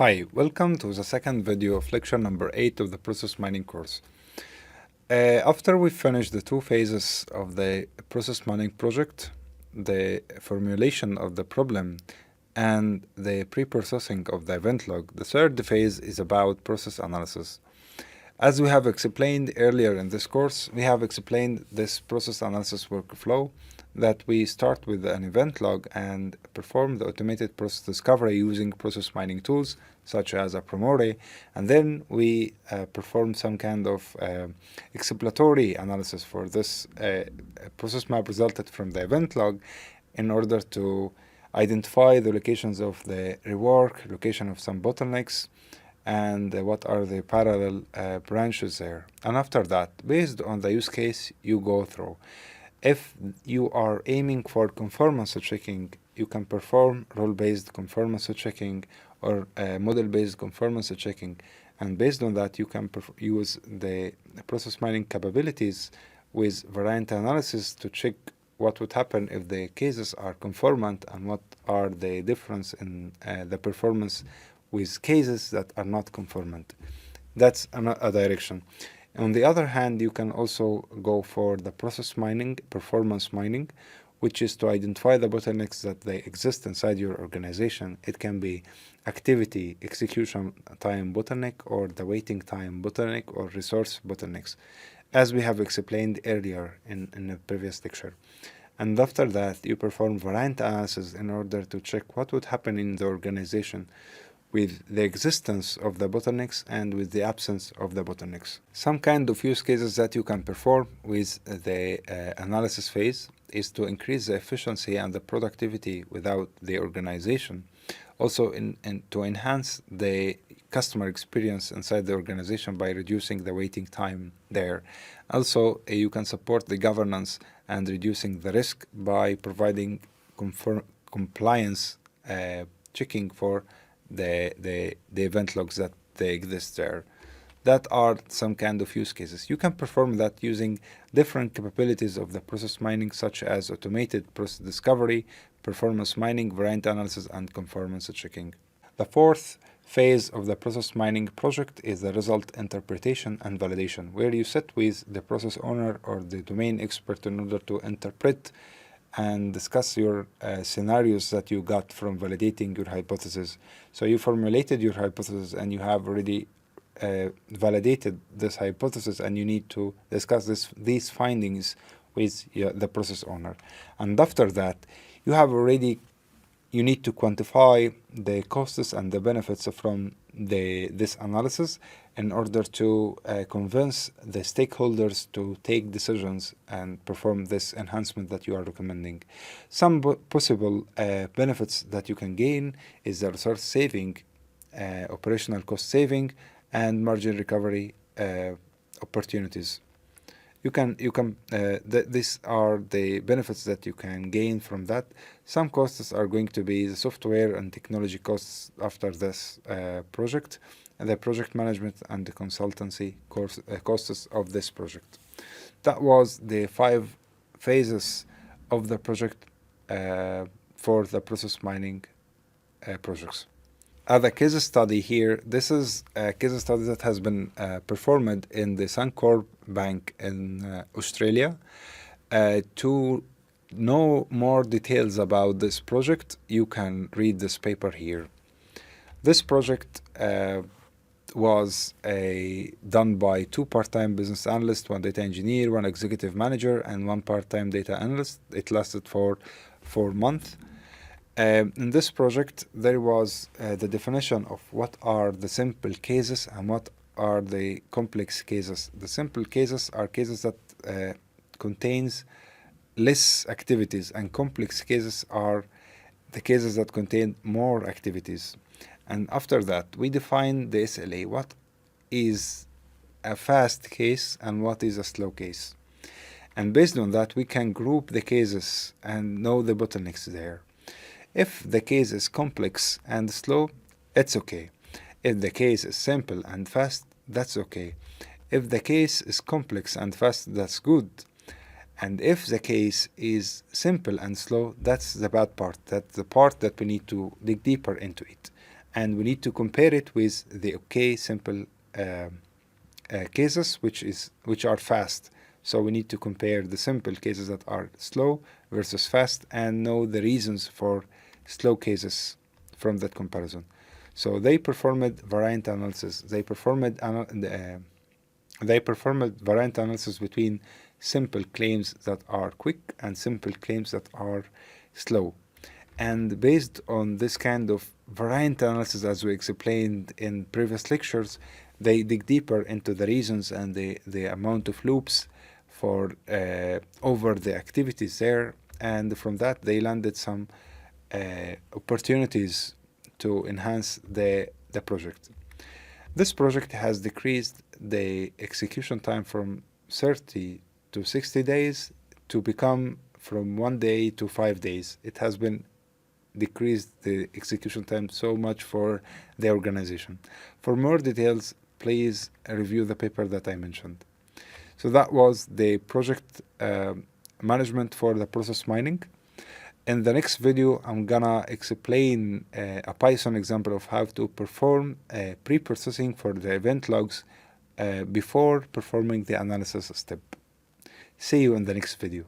Hi, welcome to the second video of lecture number 8 of the process mining course. After we finished the two phases of the process mining project, the formulation of the problem and the pre-processing of the event log, the third phase is about process analysis. As we have explained earlier in this course, we have explained this process analysis workflow that we start with an event log and perform the automated process discovery using process mining tools such as a Promore, and then we perform some kind of exploratory analysis for this process map resulted from the event log in order to identify the locations of the rework, location of some bottlenecks, and what are the parallel branches there. And after that, based on the use case you go through, if you are aiming for conformance checking, you can perform role-based conformance checking or model-based conformance checking. And based on that, you can use the process mining capabilities with variant analysis to check what would happen if the cases are conformant and what are the difference in the performance with cases that are not conformant. That's a direction. On the other hand, you can also go for the process mining, performance mining, which is to identify the bottlenecks that they exist inside your organization. It can be activity execution time bottleneck or the waiting time bottleneck or resource bottlenecks, as we have explained earlier in the previous lecture. And after that, you perform variant analysis in order to check what would happen in the organization with the existence of the bottlenecks and with the absence of the bottlenecks. Some kind of use cases that you can perform with the analysis phase is to increase the efficiency and the productivity without the organization. Also to enhance the customer experience inside the organization by reducing the waiting time there. Also, you can support the governance and reducing the risk by providing compliance checking for the event logs that they exist there. That are some kind of use cases. You can perform that using different capabilities of the process mining, such as automated process discovery, performance mining, variant analysis, and conformance checking. The fourth phase of the process mining project is the result interpretation and validation, where you sit with the process owner or the domain expert in order to interpret and discuss your scenarios that you got from validating your hypothesis. So you formulated your hypothesis and you have already validated this hypothesis, and you need to discuss these findings with the process owner. And after that, you need to quantify the costs and the benefits from this analysis in order to convince the stakeholders to take decisions and perform this enhancement that you are recommending. Some possible benefits that you can gain is the resource saving, operational cost saving, and margin recovery opportunities. These are the benefits that you can gain from that. Some costs are going to be the software and technology costs after this project, and the project management and the consultancy costs of this project. That was the 5 phases of the project for the process mining projects. The case study here, this is a case study that has been performed in the Suncorp Bank in Australia. To know more details about this project, you can read this paper here. This project was done by 2 part-time business analysts, 1 data engineer, 1 executive manager, and 1 part-time data analyst. It lasted for 4 months. In this project, there was the definition of what are the simple cases and what are the complex cases. The simple cases are cases that contains less activities, and complex cases are the cases that contain more activities. And after that, we define the SLA. What is a fast case and what is a slow case? And based on that, we can group the cases and know the bottlenecks there. If the case is complex and slow, it's okay. If the case is simple and fast, that's okay. If the case is complex and fast, that's good. And if the case is simple and slow, that's the bad part. That's the part that we need to dig deeper into it. and we need to compare it with the OK simple cases, which are fast. So we need to compare the simple cases that are slow versus fast and know the reasons for slow cases from that comparison. So they performed variant analysis. They performed variant analysis between simple claims that are quick and simple claims that are slow. And based on this kind of variant analysis, as we explained in previous lectures, they dig deeper into the reasons and the amount of loops for over the activities there. And from that, they landed some opportunities to enhance the project. This project has decreased the execution time from 30 to 60 days to become from 1 day to 5 days. It has been decreased the execution time so much for the organization. For more details, please review the paper that I mentioned. So that was the project management for the process mining. In the next video, I'm gonna explain a Python example of how to perform pre-processing for the event logs before performing the analysis step. See you in the next video.